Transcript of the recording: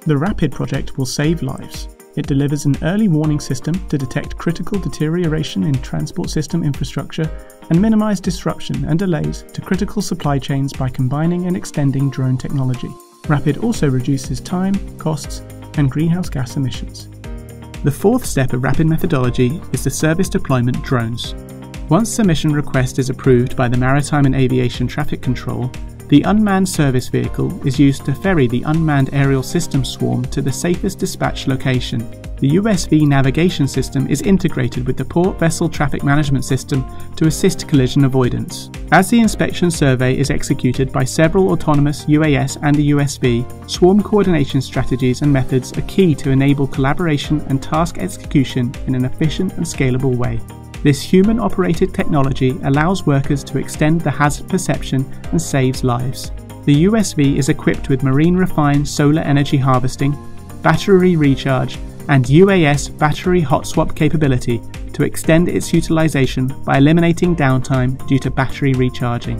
The RAPID project will save lives. It delivers an early warning system to detect critical deterioration in transport system infrastructure and minimize disruption and delays to critical supply chains by combining and extending drone technology. RAPID also reduces time, costs, and greenhouse gas emissions. The fourth step of RAPID methodology is the service deployment drones. Once the mission request is approved by the Maritime and Aviation Traffic Control, the unmanned service vehicle is used to ferry the unmanned aerial system swarm to the safest dispatch location. The USV navigation system is integrated with the Port Vessel Traffic Management System to assist collision avoidance. As the inspection survey is executed by several autonomous UAS and the USV, swarm coordination strategies and methods are key to enable collaboration and task execution in an efficient and scalable way. This human-operated technology allows workers to extend the hazard perception and saves lives. The USV is equipped with marine-refined solar energy harvesting, battery recharge, and UAS battery hot swap capability to extend its utilization by eliminating downtime due to battery recharging.